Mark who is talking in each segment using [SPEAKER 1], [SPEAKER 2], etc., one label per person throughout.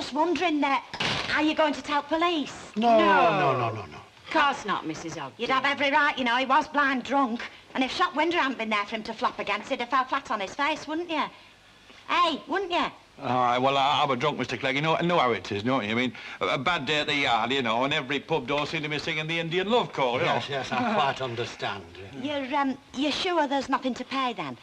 [SPEAKER 1] just wondering are you going to tell police?
[SPEAKER 2] No.
[SPEAKER 3] Of course not, Mrs. Ogden.
[SPEAKER 1] You'd have every right, you know. He was blind drunk. And if shop window hadn't been there for him to flop against, he'd have fell flat on his face, wouldn't you? Hey, wouldn't you?
[SPEAKER 2] All right, well, I was drunk, Mr. Clegg. You know how it is, don't you? I mean, a bad day at the yard, you know, and every pub door seemed to be singing the Indian love call, you know.
[SPEAKER 4] Yes, I quite understand.
[SPEAKER 1] You're sure there's nothing to pay, then?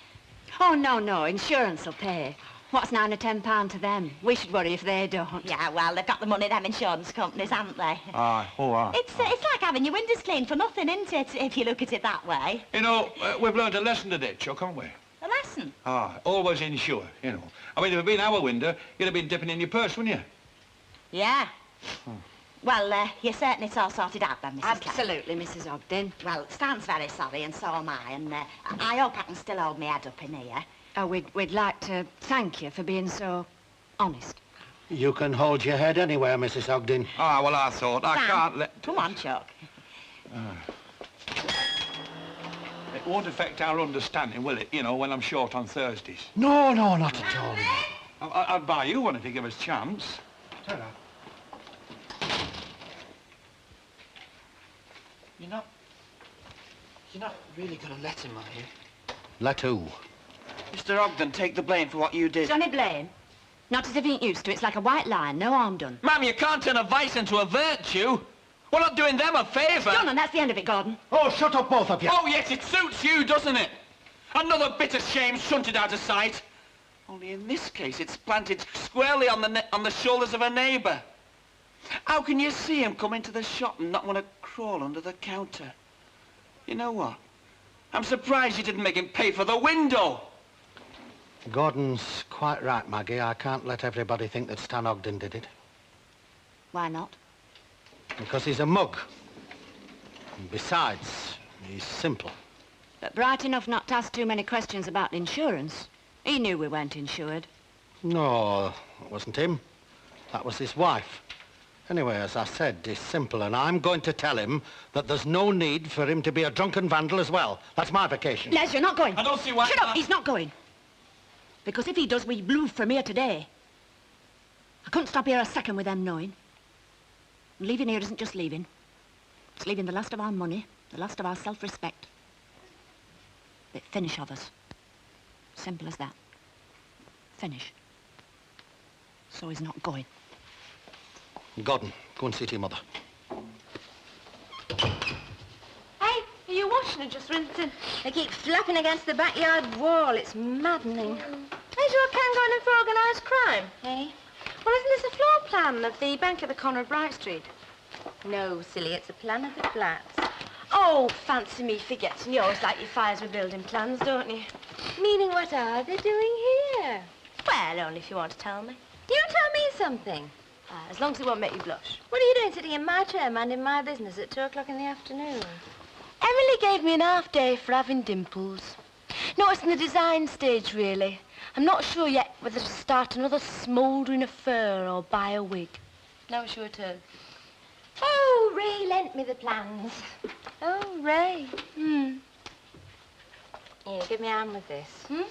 [SPEAKER 3] Oh, no, insurance will pay. What's £9 or £10 to them? We should worry if they don't.
[SPEAKER 1] Yeah, well, they've got the money, them insurance companies, haven't they?
[SPEAKER 2] Aye, all right.
[SPEAKER 1] It's like having your windows cleaned for nothing, isn't it, if you look at it that way?
[SPEAKER 2] You know, we've learned a lesson today, Chuck, haven't we?
[SPEAKER 1] A lesson?
[SPEAKER 2] Ah, always insure, you know. I mean, if it had been our window, you'd have been dipping in your purse, wouldn't you?
[SPEAKER 1] Yeah. Well, you're certain it's all sorted out then, Mrs. Clegg?
[SPEAKER 3] Absolutely, Mrs. Ogden.
[SPEAKER 1] Well, Stan's very sorry, and so am I, and I hope I can still hold my head up in here.
[SPEAKER 3] Oh, we'd like to thank you for being so honest.
[SPEAKER 4] You can hold your head anywhere, Mrs. Ogden.
[SPEAKER 2] Ah, well, I thought, I can't let...
[SPEAKER 1] Come on, Chuck.
[SPEAKER 2] It won't affect our understanding, will it, you know, when I'm short on Thursdays?
[SPEAKER 4] No, not at all.
[SPEAKER 2] I'd buy you one if you give us a chance.
[SPEAKER 5] You're not really going to let him, are you?
[SPEAKER 4] Let who?
[SPEAKER 5] Mr. Ogden, take the blame for what you did.
[SPEAKER 3] Johnny blame? Not as if he ain't used to. It's like a white line, no harm done.
[SPEAKER 5] Ma'am, you can't turn a vice into a virtue. We're not doing them a favour.
[SPEAKER 3] Done, and that's the end of it, Gordon.
[SPEAKER 4] Oh, shut up, both of you.
[SPEAKER 5] Oh, yes, it suits you, doesn't it? Another bit of shame shunted out of sight. Only in this case, it's planted squarely on the shoulders of a neighbour. How can you see him come into the shop and not want to crawl under the counter? You know what? I'm surprised you didn't make him pay for the window.
[SPEAKER 4] Gordon's quite right, Maggie. I can't let everybody think that Stan Ogden did it.
[SPEAKER 3] Why not?
[SPEAKER 4] Because he's a mug. And besides, he's simple.
[SPEAKER 3] But bright enough not to ask too many questions about insurance. He knew we weren't insured.
[SPEAKER 4] No, it wasn't him. That was his wife. Anyway, as I said, he's simple, and I'm going to tell him that there's no need for him to be a drunken vandal as well. That's my vacation.
[SPEAKER 3] Les, you're not going.
[SPEAKER 5] I don't see why...
[SPEAKER 3] Shut up, he's not going. Because if he does, we move from here today. I couldn't stop here a second with them knowing. And leaving here isn't just leaving. It's leaving the last of our money, the last of our self-respect. Bit finish of us. Simple as that. Finish. So he's not going.
[SPEAKER 4] Gordon, go and see to your mother.
[SPEAKER 6] Hey, are you washing or just rinsing? They keep flapping against the backyard wall. It's maddening. Is your Ken going in for organised crime? Hey? Well, isn't this a floor plan of the bank at the corner of Bright Street? No, silly, it's a plan of the flats. Oh, fancy me forgetting. You always like your fires with building plans, don't you? Meaning, what are they doing here? Well, only if you want to tell me. You tell me something. As long as it won't make you blush. What are you doing sitting in my chair, minding my business at 2 o'clock in the afternoon? Emily gave me an half day for having dimples. No, it's in the design stage, really. I'm not sure yet whether to start another smouldering affair or buy a wig. No, it's your turn. Oh, Ray lent me the plans. Oh, Ray. Here, give me a hand with this. You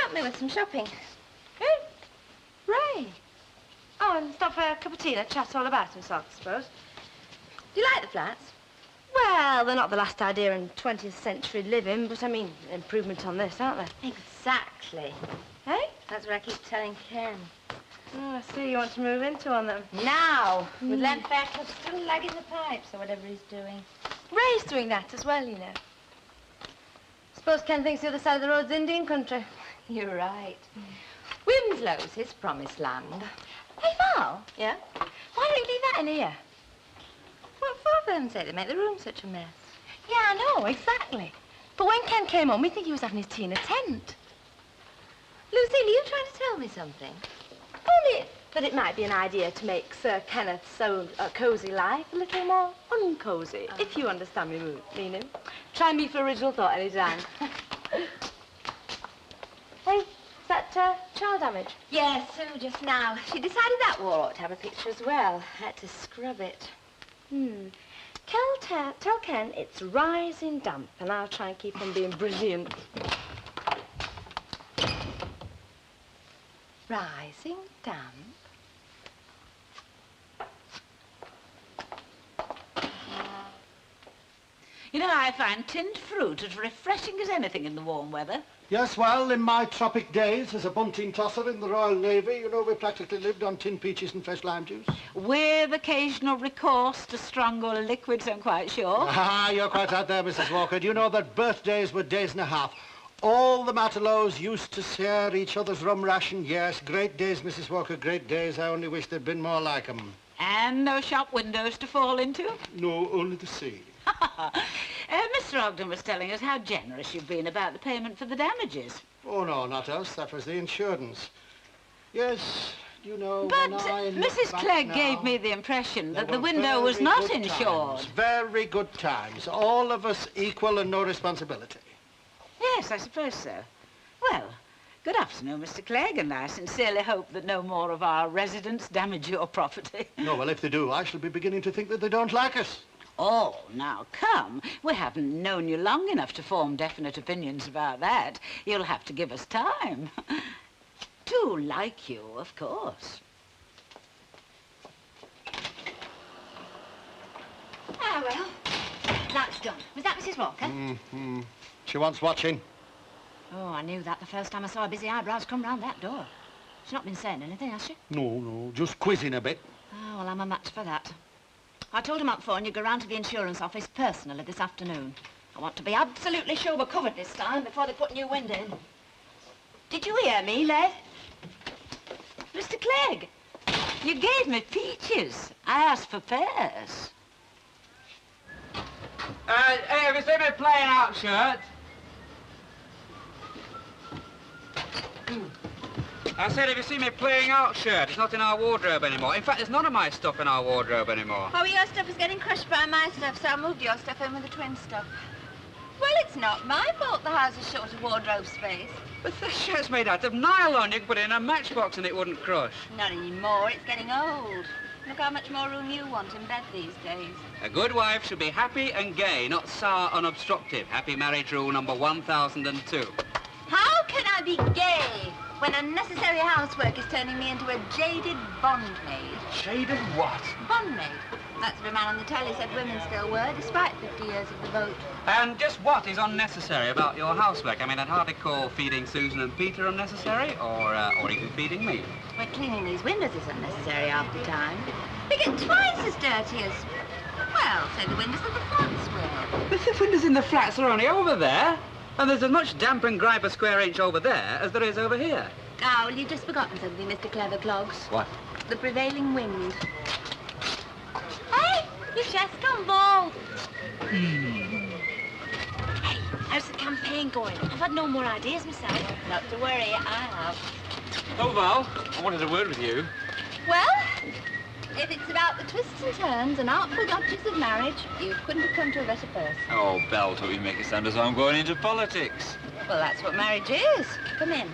[SPEAKER 6] help me with some shopping. Who? Ray. Oh, and stop for a cup of tea and chat all about himself, I suppose. Do you like the flats? Well, they're not the last idea in 20th century living, but I mean, improvement on this, aren't they? Exactly. Hey? That's what I keep telling Ken. Oh, I see. You want to move into one, then? Now, with Len Fairclough still lagging the pipes or whatever he's doing. Ray's doing that as well, you know. Suppose Ken thinks the other side of the road's Indian country. You're right. Wimslow's his promised land. Hey, Val? Yeah? Why don't you leave that in here? What for, for heaven's sake? They make the room such a mess. Yeah, I know, exactly. But when Ken came home, we think he was having his tea in a tent. Lucille, are you trying to tell me something? Only that it might be an idea to make Sir Kenneth's own cosy life a little more uncosy, if you understand me meaning. Try me for original thought any time. Hey, is that child damage? Yes, Sue, just now. She decided that wall ought to have a picture as well. I had to scrub it. Tell Ken it's rising damp, and I'll try and keep on being brilliant. Rising damp.
[SPEAKER 7] You know, I find tinned fruit as refreshing as anything in the warm weather.
[SPEAKER 4] Yes, well, in my tropic days as a bunting tosser in the Royal Navy, you know, we practically lived on tinned peaches and fresh lime juice.
[SPEAKER 7] With occasional recourse to stronger liquids, I'm quite sure.
[SPEAKER 4] Ah, you're quite right there, Mrs. Walker. Do you know that birthdays were days and a half? All the Matelows used to share each other's rum ration. Yes, great days, Mrs. Walker, great days. I only wish there'd been more like 'em.
[SPEAKER 7] And no shop windows to fall into?
[SPEAKER 4] No, only the sea.
[SPEAKER 7] Mr. Ogden was telling us how generous you've been about the payment for the damages.
[SPEAKER 4] Oh, no, not us. That was the insurance. Yes, you know,
[SPEAKER 7] But
[SPEAKER 4] when I look
[SPEAKER 7] Mrs.
[SPEAKER 4] back
[SPEAKER 7] Clegg
[SPEAKER 4] now,
[SPEAKER 7] gave me the impression
[SPEAKER 4] there
[SPEAKER 7] that the
[SPEAKER 4] were
[SPEAKER 7] window was
[SPEAKER 4] very
[SPEAKER 7] not
[SPEAKER 4] good
[SPEAKER 7] insured.
[SPEAKER 4] times, very good times. All of us equal and no responsibility.
[SPEAKER 7] Yes, I suppose so. Well, good afternoon, Mr. Clegg, and I sincerely hope that no more of our residents damage your property.
[SPEAKER 4] No, well, if they do, I shall be beginning to think that they don't like us.
[SPEAKER 7] Oh, now come. We haven't known you long enough to form definite opinions about that. You'll have to give us time. To like you, of course.
[SPEAKER 1] Ah, well, that's done. Was that Mrs. Walker?
[SPEAKER 4] She wants watching.
[SPEAKER 3] Oh, I knew that the first time I saw her busy eyebrows come round that door. She's not been saying anything, has she?
[SPEAKER 4] No, just quizzing a bit.
[SPEAKER 3] Oh, well, I'm a match for that. I told him up phone you'd go round to the insurance office personally this afternoon. I want to be absolutely sure we're covered this time before they put new wind in. Did you hear me, Les?
[SPEAKER 7] Mr. Clegg, you gave me peaches. I asked for pears.
[SPEAKER 5] Hey, have you seen me playing out shirt? I said, have you seen me playing out shirt? It's not in our wardrobe anymore. In fact, there's none of my stuff in our wardrobe anymore.
[SPEAKER 6] Oh, your stuff is getting crushed by my stuff, so I moved your stuff in with the twin stuff. Well, it's not my fault the house is short of wardrobe space.
[SPEAKER 5] But the shirt's made out of nylon. You could put it in a matchbox and it wouldn't crush.
[SPEAKER 6] Not anymore, it's getting old. Look how much more room you want in bed these days.
[SPEAKER 5] A good wife should be happy and gay, not sour and obstructive. Happy marriage rule number 1002.
[SPEAKER 6] How can I be gay when unnecessary housework is turning me into a jaded bondmaid?
[SPEAKER 5] Jaded what?
[SPEAKER 6] Bondmaid. That's what a man on the telly said women still were, despite 50 years of the vote.
[SPEAKER 5] And just what is unnecessary about your housework? I mean, I'd hardly call feeding Susan and Peter unnecessary, or even feeding me.
[SPEAKER 6] Well, cleaning these windows is unnecessary half the time. They get twice as dirty as, well, say the windows of the flats will.
[SPEAKER 5] But the windows in the flats are only over there. And there's as much damp and grime per square inch over there as there is over here.
[SPEAKER 6] Ah, well, you've just forgotten something, Mr. Clever Clogs.
[SPEAKER 5] What?
[SPEAKER 6] The prevailing wind. Hey, your chest gone bald.
[SPEAKER 3] Hey, how's the campaign going? I've had no more ideas myself.
[SPEAKER 6] Not to worry, I have.
[SPEAKER 5] Oh, Val, I wanted a word with you.
[SPEAKER 6] Well, if it's about the twists and turns and artful dodges of marriage, you couldn't have come to a better person.
[SPEAKER 2] Oh, Belle, don't you make it sound as though I'm going into politics.
[SPEAKER 6] Well, that's what marriage is. Come in.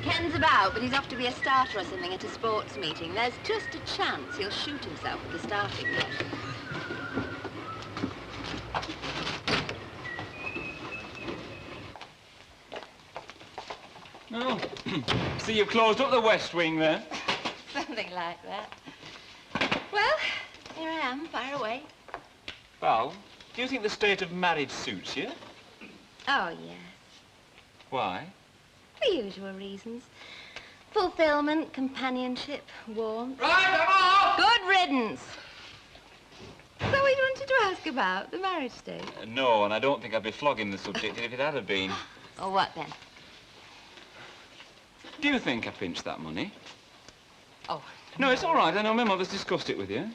[SPEAKER 6] Ken's about, but he's off to be a starter or something at a sports meeting. There's just a chance he'll shoot himself at the starting line.
[SPEAKER 2] Oh, see, you've closed up the West Wing there.
[SPEAKER 6] Something like that. Well, here I am, fire away.
[SPEAKER 2] Val, do you think the state of marriage suits you?
[SPEAKER 6] Oh, yes.
[SPEAKER 2] Why?
[SPEAKER 6] The usual reasons. Fulfillment, companionship, warmth.
[SPEAKER 5] Right, I'm off!
[SPEAKER 6] Good riddance. Is that what you wanted to ask about, the marriage state?
[SPEAKER 2] No, and I don't think I'd be flogging the subject if it had have been.
[SPEAKER 6] Or what then?
[SPEAKER 2] Do you think I pinched that money?
[SPEAKER 6] Oh.
[SPEAKER 2] No, it's all right. I know my mother's discussed it with you.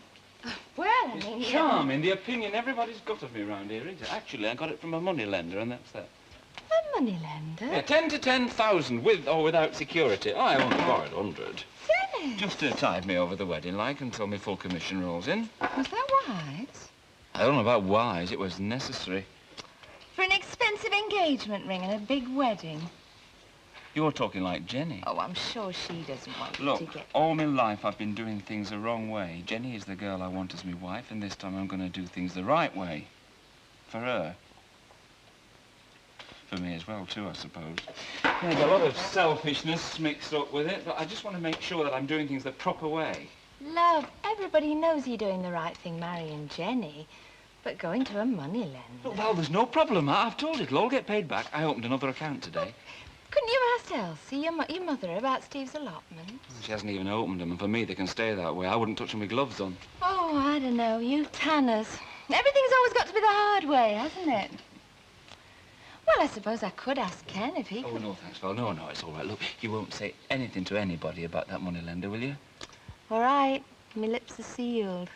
[SPEAKER 6] Well, I mean...
[SPEAKER 2] Charming, the opinion everybody's got of me round here, isn't it? Actually, I got it from a money lender, and that's that.
[SPEAKER 6] A moneylender?
[SPEAKER 2] Yeah, 10 to 10,000, with or without security. I only borrowed 100.
[SPEAKER 6] Finished.
[SPEAKER 2] Just to tide me over the wedding, like, until my full commission rolls in.
[SPEAKER 6] Was that wise?
[SPEAKER 2] I don't know about wise. It was necessary.
[SPEAKER 6] For an expensive engagement ring and a big wedding.
[SPEAKER 2] You're talking like Jenny.
[SPEAKER 6] Oh, I'm sure she doesn't want you
[SPEAKER 2] Look,
[SPEAKER 6] to get...
[SPEAKER 2] all my life I've been doing things the wrong way. Jenny is the girl I want as my wife, and this time I'm going to do things the right way. For her.
[SPEAKER 5] For me as well, too, I suppose. There's a lot of selfishness mixed up with it, but I just want to make sure that I'm doing things the proper way.
[SPEAKER 6] Love, everybody knows you're doing the right thing marrying Jenny. But going to a money lender...
[SPEAKER 5] Look, Val, there's no problem. I've told you it'll all get paid back. I opened another account today.
[SPEAKER 6] Couldn't you ask Elsie, your mother, about Steve's allotment?
[SPEAKER 5] She hasn't even opened them, and for me, they can stay that way. I wouldn't touch them with gloves on.
[SPEAKER 6] Oh, I don't know. You tanners. Everything's always got to be the hard way, hasn't it? Well, I suppose I could ask Ken if he could...
[SPEAKER 5] Oh, no, thanks, Val. No, it's all right. Look, you won't say anything to anybody about that money lender, will you?
[SPEAKER 6] All right. My lips are sealed.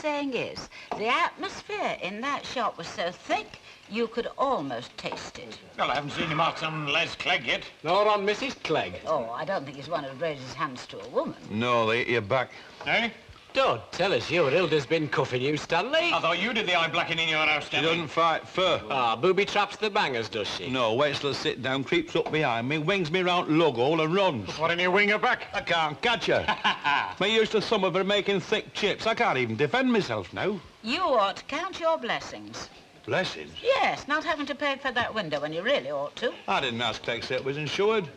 [SPEAKER 7] Saying is, the atmosphere in that shop was so thick, you could almost taste it.
[SPEAKER 8] Well, I haven't seen him marks on Les Clegg yet.
[SPEAKER 9] Nor on Mrs. Clegg.
[SPEAKER 7] Oh, I don't think he's one who'd raise his hands to a woman.
[SPEAKER 2] No, they hit your back.
[SPEAKER 8] Eh?
[SPEAKER 9] Don't tell us your Hilda's been cuffing you, Stanley.
[SPEAKER 8] I thought you did the eye blacking in your house,
[SPEAKER 2] She
[SPEAKER 8] Stanley.
[SPEAKER 2] doesn't fight fur.
[SPEAKER 9] Ah, booby traps the bangers, does she?
[SPEAKER 2] No, waits till I sit down, creeps up behind me, wings me round lug hole and runs.
[SPEAKER 8] Why don't you wing her back?
[SPEAKER 2] I can't catch her. Me used to some of her making thick chips. I can't even defend myself now.
[SPEAKER 7] You ought to count your blessings.
[SPEAKER 2] Blessings.
[SPEAKER 7] Yes, not having to pay for that window when you really ought to.
[SPEAKER 2] I didn't ask to accept it was insured.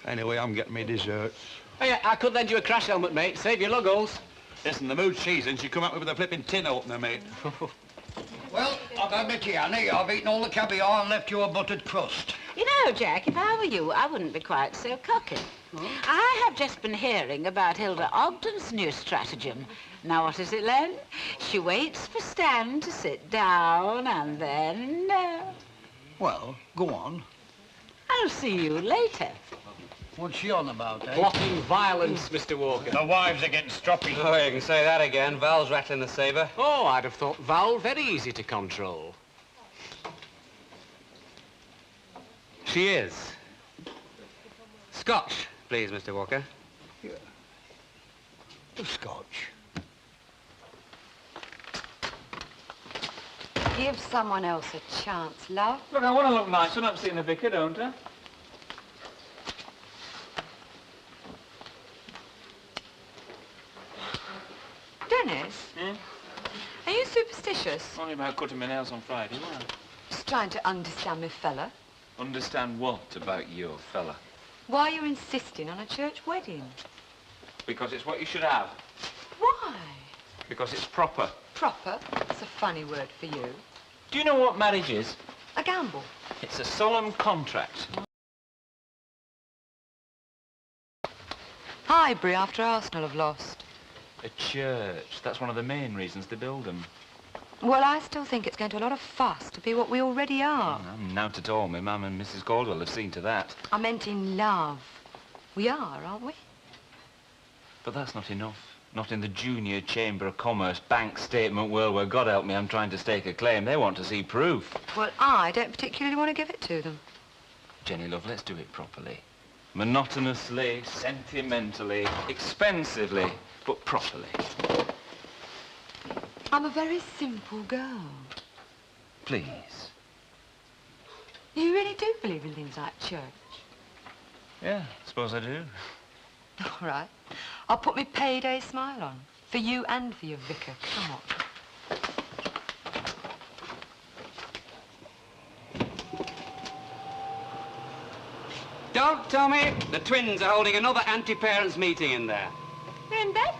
[SPEAKER 2] Anyway, I'm getting me desserts.
[SPEAKER 9] Hey, I could lend you a crash helmet, mate. Save your lug holes.
[SPEAKER 2] Listen, the mood she's in, she come at me with a flipping tin opener, mate.
[SPEAKER 10] Well, I'll admit to you, Annie, I've eaten all the caviar and left you a buttered crust.
[SPEAKER 7] You know, Jack, if I were you, I wouldn't be quite so cocky. I have just been hearing about Hilda Ogden's new stratagem. Now, what is it, Len? She waits for Stan to sit down and then...
[SPEAKER 10] Well, go on.
[SPEAKER 7] I'll see you later.
[SPEAKER 10] What's she on about, eh?
[SPEAKER 9] Plotting violence, Mr. Walker.
[SPEAKER 8] The wives are getting stroppy.
[SPEAKER 11] Oh, you can say that again. Val's rattling the saber.
[SPEAKER 9] Oh, I'd have thought Val very easy to control.
[SPEAKER 11] She is. Scotch, please, Mr. Walker.
[SPEAKER 10] The Scotch.
[SPEAKER 12] Give someone else a chance, love.
[SPEAKER 5] Look, I want to look nice when I'm seeing the vicar, don't I?
[SPEAKER 12] Dennis? Are you superstitious?
[SPEAKER 5] Only about cutting my nails on Friday. Why?
[SPEAKER 12] Just trying to understand me fella.
[SPEAKER 5] Understand what about your fella?
[SPEAKER 12] Why you're insisting on a church wedding?
[SPEAKER 5] Because it's what you should have.
[SPEAKER 12] Why?
[SPEAKER 5] Because it's proper.
[SPEAKER 12] Proper? That's a funny word for you.
[SPEAKER 5] Do you know what marriage is?
[SPEAKER 12] A gamble.
[SPEAKER 5] It's a solemn contract.
[SPEAKER 12] Highbury after Arsenal have lost.
[SPEAKER 5] A church. That's one of the main reasons they build them.
[SPEAKER 12] Well, I still think it's going to a lot of fuss to be what we already are.
[SPEAKER 5] Not at all. My mum and Mrs. Caldwell have seen to that.
[SPEAKER 12] I meant in love. We are, aren't we?
[SPEAKER 5] But that's not enough. Not in the Junior Chamber of Commerce bank statement world where, God help me, I'm trying to stake a claim. They want to see proof.
[SPEAKER 12] Well, I don't particularly want to give it to them.
[SPEAKER 5] Jenny, love, let's do it properly. Monotonously, sentimentally, expensively, but properly.
[SPEAKER 12] I'm a very simple girl.
[SPEAKER 5] Please.
[SPEAKER 12] You really do believe in things like church?
[SPEAKER 5] Yeah, I suppose I do.
[SPEAKER 12] All right. I'll put my payday smile on. For you and for your vicar. Come on.
[SPEAKER 11] Don't tell me the twins are holding another anti-parents meeting in there.
[SPEAKER 6] They're in bed.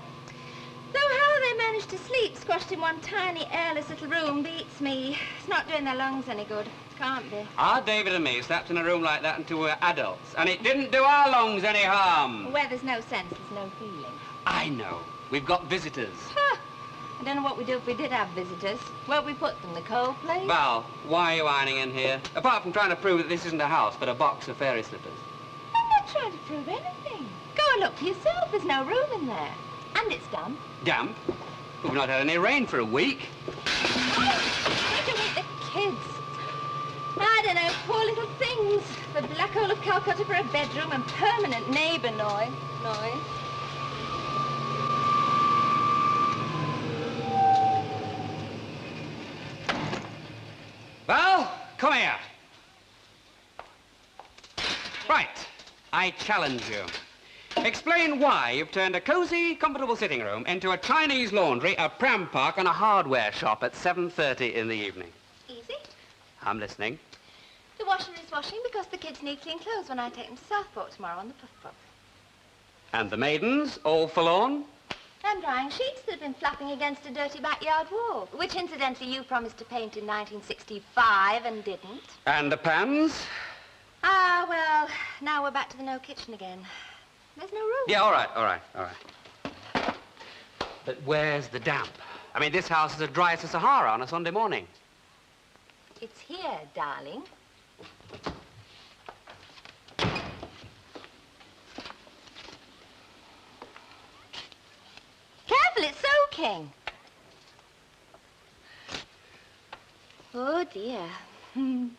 [SPEAKER 6] Though how they managed to sleep squashed in one tiny, airless little room beats me. It's not doing their lungs any good. Can't be.
[SPEAKER 11] Our David and me slept in a room like that until we were adults, and it didn't do our lungs any harm.
[SPEAKER 6] Where there's no sense, there's no feeling.
[SPEAKER 11] I know. We've got visitors.
[SPEAKER 6] Huh. I don't know what we'd do if we did have visitors. Where'd we put them? The cold place?
[SPEAKER 11] Val, why are you ironing in here? Apart from trying to prove that this isn't a house, but a box of fairy slippers.
[SPEAKER 6] I'm not trying to prove anything. Go and look for yourself. There's no room in there. And it's damp.
[SPEAKER 11] Damp? We've not had any rain for a week.
[SPEAKER 6] What do you want the kids? I don't know, poor little things. The black hole of Calcutta for a bedroom and permanent neighbour noise.
[SPEAKER 11] Val, come here. Right, I challenge you. Explain why you've turned a cosy, comfortable sitting room into a Chinese laundry, a pram park, and a hardware shop at 7:30 in the evening.
[SPEAKER 6] Easy.
[SPEAKER 11] I'm listening.
[SPEAKER 6] The washer is washing because the kids need clean clothes when I take them to Southport tomorrow on the puff-puff.
[SPEAKER 11] And the maidens, all forlorn?
[SPEAKER 6] I'm drying sheets that have been flapping against a dirty backyard wall, which incidentally you promised to paint in 1965 and didn't.
[SPEAKER 11] And the pans?
[SPEAKER 6] Ah, well, now we're back to the no kitchen again. There's no room.
[SPEAKER 11] Yeah, all right. But where's the damp? I mean, this house is as dry as the Sahara on a Sunday morning.
[SPEAKER 6] It's here, darling. Careful, it's soaking. Oh, dear.
[SPEAKER 2] Well,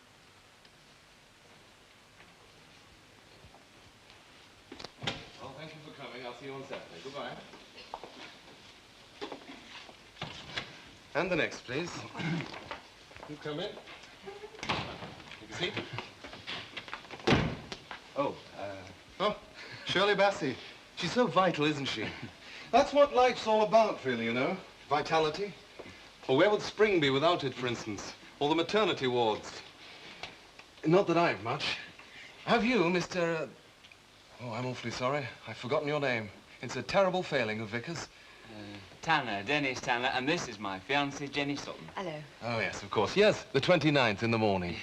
[SPEAKER 2] thank you for coming. I'll see you on Saturday. Goodbye.
[SPEAKER 13] And the next, please. You come in. Take a seat. Oh, Shirley Bassey. She's so vital, isn't she? That's what life's all about, really, you know. Vitality. Well, where would spring be without it, for instance? Or the maternity wards? Not that I've much. Have you, Mr... Oh, I'm awfully sorry. I've forgotten your name. It's a terrible failing of Vickers.
[SPEAKER 5] Tanner, Dennis Tanner, and this is my fiancée, Jenny Sutton.
[SPEAKER 12] Hello.
[SPEAKER 13] Oh, yes, of course. Yes, the 29th in the morning.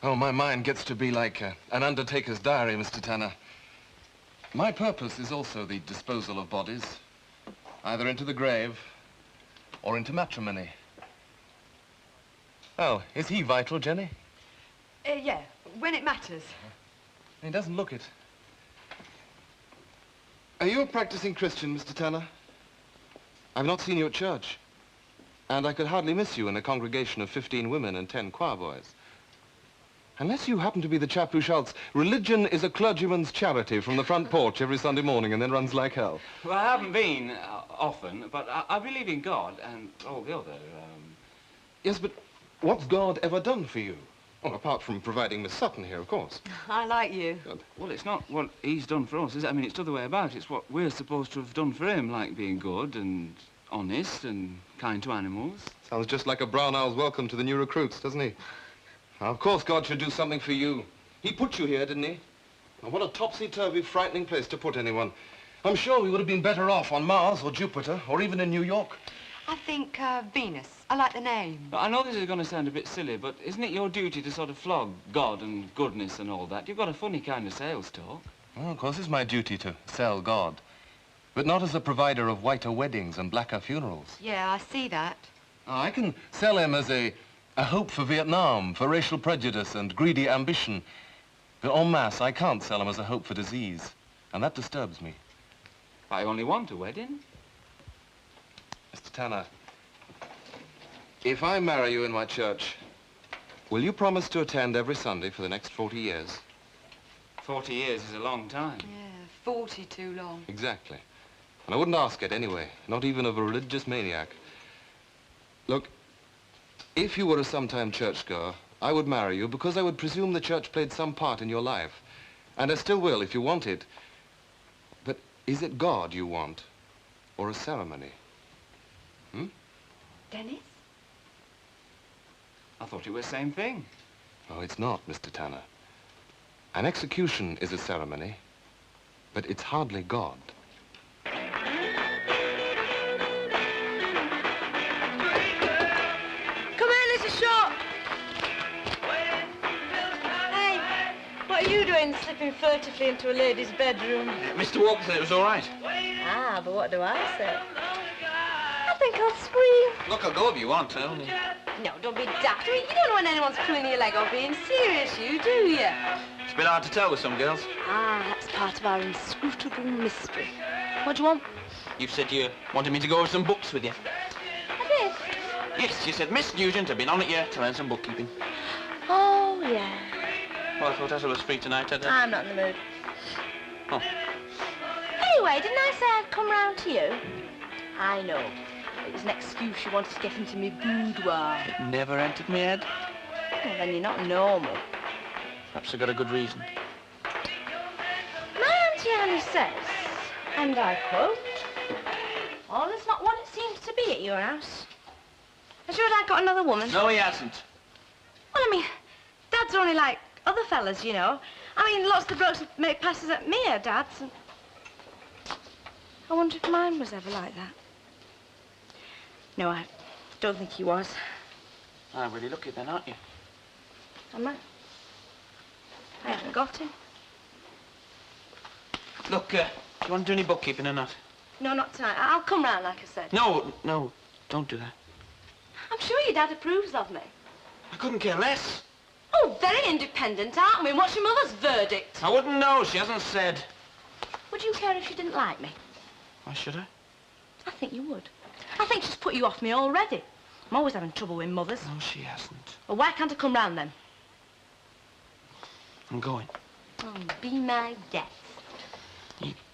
[SPEAKER 13] Oh, my mind gets to be like an undertaker's diary, Mr. Tanner. My purpose is also the disposal of bodies, either into the grave or into matrimony. Oh, is he vital, Jenny?
[SPEAKER 12] Yeah, when it matters.
[SPEAKER 13] He doesn't look it. Are you a practicing Christian, Mr. Tanner? I've not seen you at church. And I could hardly miss you in a congregation of 15 women and 10 choir boys. Unless you happen to be the chap who shouts, "Religion is a clergyman's charity," from the front porch every Sunday morning and then runs like hell.
[SPEAKER 5] Well, I haven't been often, but I believe in God and all the other,
[SPEAKER 13] Yes, but what's God ever done for you? Well, apart from providing Miss Sutton here, of course.
[SPEAKER 12] I like you.
[SPEAKER 5] Well, it's not what he's done for us, is it? I mean, it's the other way about. It's what we're supposed to have done for him, like being good and honest and kind to animals.
[SPEAKER 13] Sounds just like a brown owl's welcome to the new recruits, doesn't he? Now, of course God should do something for you. He put you here, didn't he? Now, what a topsy-turvy, frightening place to put anyone. I'm sure we would have been better off on Mars or Jupiter or even in New York.
[SPEAKER 12] I think Venus. I like the name.
[SPEAKER 5] I know this is going to sound a bit silly, but isn't it your duty to sort of flog God and goodness and all that? You've got a funny kind of sales talk.
[SPEAKER 13] Well, of course it's my duty to sell God. But not as a provider of whiter weddings and blacker funerals.
[SPEAKER 12] Yeah, I see that.
[SPEAKER 13] I can sell him as a hope for Vietnam, for racial prejudice and greedy ambition. But en masse, I can't sell him as a hope for disease. And that disturbs me.
[SPEAKER 5] I only want a wedding.
[SPEAKER 13] Mr. Tanner, if I marry you in my church, will you promise to attend every Sunday for the next 40 years?
[SPEAKER 5] 40 years is a long time.
[SPEAKER 12] Yeah, 40 too long.
[SPEAKER 13] Exactly. And I wouldn't ask it anyway, not even of a religious maniac. Look, if you were a sometime churchgoer, I would marry you because I would presume the church played some part in your life. And I still will if you want it. But is it God you want, or a ceremony?
[SPEAKER 12] Dennis?
[SPEAKER 5] I thought it was the same thing.
[SPEAKER 13] Oh, it's not, Mr. Tanner. An execution is a ceremony, but it's hardly God.
[SPEAKER 12] Come here, little shop. Hey, what are you doing slipping furtively into a lady's bedroom?
[SPEAKER 2] Mr. Walker said it was all right.
[SPEAKER 6] Ah, but what do I say? I think I'll scream.
[SPEAKER 5] Look, I'll go if you want to.
[SPEAKER 6] No, don't be daft. I mean, you don't know when anyone's pulling your leg or being serious, you, do you?
[SPEAKER 5] It's a bit hard to tell with some girls.
[SPEAKER 6] Ah, that's part of our inscrutable mystery. What do you want?
[SPEAKER 5] You said you wanted me to go over some books with you.
[SPEAKER 6] I did.
[SPEAKER 5] Yes, you said Miss Nugent had been on it here to learn some bookkeeping.
[SPEAKER 6] Oh, yeah.
[SPEAKER 5] Well, I thought Ethel was free tonight, had
[SPEAKER 6] I'm not in the mood.
[SPEAKER 5] Oh.
[SPEAKER 6] Anyway, didn't I say I'd come round to you? I know. It was an excuse you wanted to get into me boudoir.
[SPEAKER 5] It never entered my head.
[SPEAKER 6] Well, then you're not normal.
[SPEAKER 5] Perhaps I got a good reason.
[SPEAKER 6] My Auntie Annie says, and I quote, all is not what it seems to be at your house. Has your dad got another woman?
[SPEAKER 5] No, he hasn't.
[SPEAKER 6] Well, I mean, Dad's only like other fellas, you know. I mean, lots of the blokes make passes at me are Dad's. And I wonder if mine was ever like that. No, I don't think he was.
[SPEAKER 5] I'm really lucky then, aren't you?
[SPEAKER 6] Am I? I haven't got him.
[SPEAKER 5] Look, do you want to do any bookkeeping or not?
[SPEAKER 6] No, not tonight. I'll come round, like I said.
[SPEAKER 5] No, don't do that.
[SPEAKER 6] I'm sure your dad approves of me.
[SPEAKER 5] I couldn't care less.
[SPEAKER 6] Oh, very independent, aren't we? And what's your mother's verdict?
[SPEAKER 5] I wouldn't know. She hasn't said.
[SPEAKER 6] Would you care if she didn't like me?
[SPEAKER 5] Why should I?
[SPEAKER 6] I think you would. I think she's put you off me already. I'm always having trouble with mothers.
[SPEAKER 5] No, she hasn't.
[SPEAKER 6] Well, why can't I come round then?
[SPEAKER 5] I'm going.
[SPEAKER 6] Oh, be my death.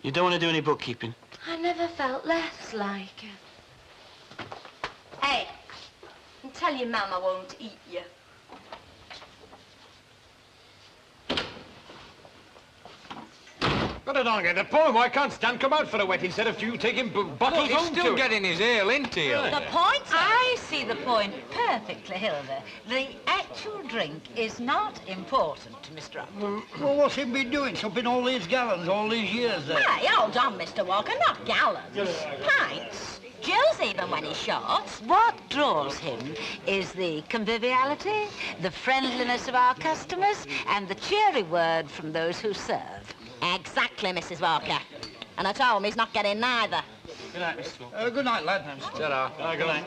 [SPEAKER 5] You don't want to do any bookkeeping?
[SPEAKER 6] I never felt less like her. Hey, and tell your mum I won't eat you.
[SPEAKER 8] Got it on again. The poem, why can't Stan come out for a wet instead of you taking bottles home
[SPEAKER 9] He's still getting his ale into you.
[SPEAKER 7] The point? I see the point perfectly, Hilda. The actual drink is not important to Mr. Upton.
[SPEAKER 10] Well, what's he been doing? Supping all these gallons all these years then?
[SPEAKER 7] Hey, hold on, Mr. Walker, not gallons. Pints. Jill's even when he's short. What draws him is the conviviality, the friendliness of our customers, and the cheery word from those who serve.
[SPEAKER 1] Exactly, Mrs. Walker. And I told him he's not getting neither.
[SPEAKER 5] Good night, Mr. Walker.
[SPEAKER 10] Good night, lad.
[SPEAKER 8] Ta-ra.
[SPEAKER 5] Good night.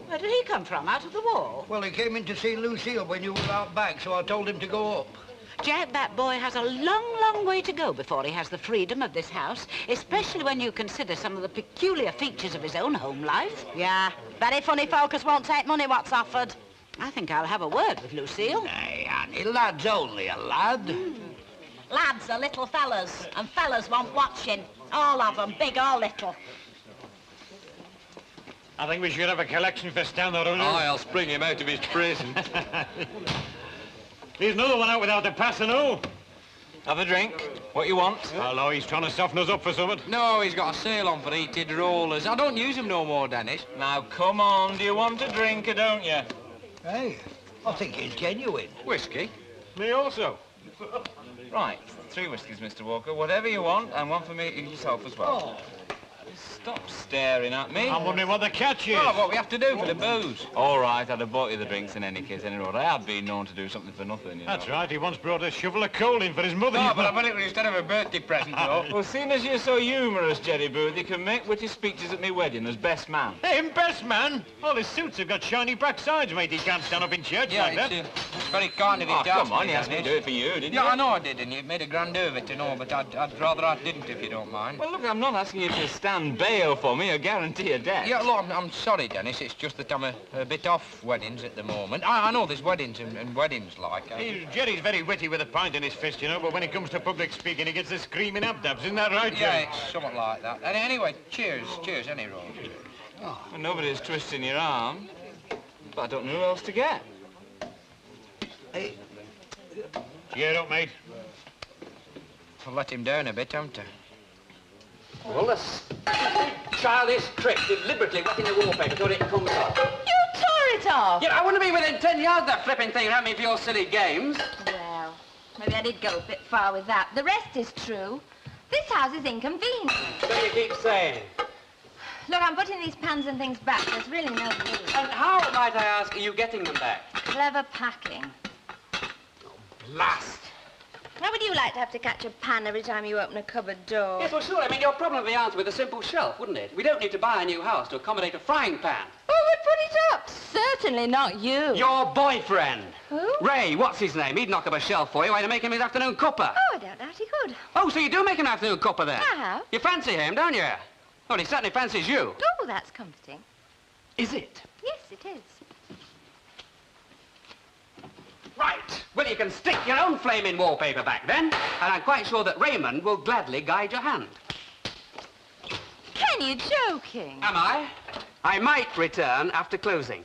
[SPEAKER 7] Where did he come from? Out of the wall?
[SPEAKER 10] Well, he came in to see Lucille when you were out back, so I told him to go up.
[SPEAKER 7] Jack, that boy has a long, long way to go before he has the freedom of this house, especially when you consider some of the peculiar features of his own home life.
[SPEAKER 1] Yeah, very funny focus won't take money what's offered.
[SPEAKER 7] I think I'll have a word with Lucille.
[SPEAKER 10] Nay, Annie, lad's only a lad.
[SPEAKER 1] Lads are little fellas, and fellas want watching. All of them, big or little.
[SPEAKER 8] I think we should have a collection for Stan, though, don't you?
[SPEAKER 9] I'll spring him out of his prison.
[SPEAKER 8] There's another one out without the pass and all.
[SPEAKER 5] Have a drink. What you want?
[SPEAKER 8] Hello, he's trying to soften us up for something.
[SPEAKER 9] No, he's got a sale on for heated rollers. I don't use them no more, Dennis.
[SPEAKER 5] Now, come on. Do you want a drink or don't you?
[SPEAKER 10] Hey, I think he's genuine.
[SPEAKER 9] Whiskey?
[SPEAKER 8] Me also.
[SPEAKER 5] Right. 3 whiskies, Mr. Walker. Whatever you want, and one for me and yourself as well. Stop staring at me.
[SPEAKER 8] I'm wondering what the catch is.
[SPEAKER 5] Oh, what we have to do for the booze. All right, I'd have bought you the drinks in any case, anyway. I have been known to do something for nothing, you know.
[SPEAKER 8] That's right. He once brought a shovel of coal in for his mother.
[SPEAKER 5] No, but I bet it was instead of a birthday present, though. Well, seeing as you're so humorous, Jerry Booth, you can make witty speeches at me wedding as best man.
[SPEAKER 8] Him, best man? All his suits have got shiny backsides, mate. He can't stand up in church like that.
[SPEAKER 11] It's very kind of you
[SPEAKER 5] Oh,
[SPEAKER 11] to ask
[SPEAKER 5] come on,
[SPEAKER 11] me,
[SPEAKER 5] you asked me to do it for you, didn't you?
[SPEAKER 11] Yeah, I know I did, and you made a grand of it and all, but I'd rather I didn't, if you don't mind.
[SPEAKER 5] Well, look, I'm not asking you to stand bail for me or guarantee a debt.
[SPEAKER 11] Yeah, look, I'm sorry, Dennis. It's just that I'm a bit off weddings at the moment. I know there's weddings and weddings like.
[SPEAKER 8] Jerry's very witty with a pint in his fist, you know, but when it comes to public speaking, he gets the screaming abdabs. Isn't that right, Jerry?
[SPEAKER 11] Yeah, it's something like that. And anyway, cheers, any roll.
[SPEAKER 5] Well, nobody's twisting your arm, but I don't know who else to get.
[SPEAKER 10] Hey.
[SPEAKER 8] Cheer up, mate.
[SPEAKER 11] I've let him down a bit, haven't I?
[SPEAKER 9] Well, this childish trick, deliberately wetting the wallpaper so it comes off.
[SPEAKER 6] You tore it off!
[SPEAKER 9] Yeah, I wouldn't be within 10 yards of that flipping thing around me for your silly games.
[SPEAKER 6] Well, maybe I did go a bit far with that. The rest is true. This house is inconvenient.
[SPEAKER 9] So you keep saying.
[SPEAKER 6] Look, I'm putting these pans and things back. There's really no need.
[SPEAKER 9] And how, might I ask, are you getting them back?
[SPEAKER 6] Clever packing.
[SPEAKER 9] Blast.
[SPEAKER 6] How would you like to have to catch a pan every time you open a cupboard door?
[SPEAKER 11] Yes, well, sure. I mean, your problem would be answered with a simple shelf, wouldn't it? We don't need to buy a new house to accommodate a frying pan.
[SPEAKER 6] Who would put it up? Certainly not you.
[SPEAKER 11] Your boyfriend.
[SPEAKER 6] Who?
[SPEAKER 11] Ray, what's his name? He'd knock up a shelf for you. I'd make him his afternoon cuppa.
[SPEAKER 6] Oh, I don't doubt he could.
[SPEAKER 11] Oh, so you do make an afternoon cuppa then?
[SPEAKER 6] I have.
[SPEAKER 11] You fancy him, don't you? Well, he certainly fancies you.
[SPEAKER 6] Oh, that's comforting.
[SPEAKER 11] Is it?
[SPEAKER 6] Yes, it is.
[SPEAKER 11] Right. Well, you can stick your own flaming wallpaper back then, and I'm quite sure that Raymond will gladly guide your hand.
[SPEAKER 6] Ken, you're joking.
[SPEAKER 11] Am I? I might return after closing.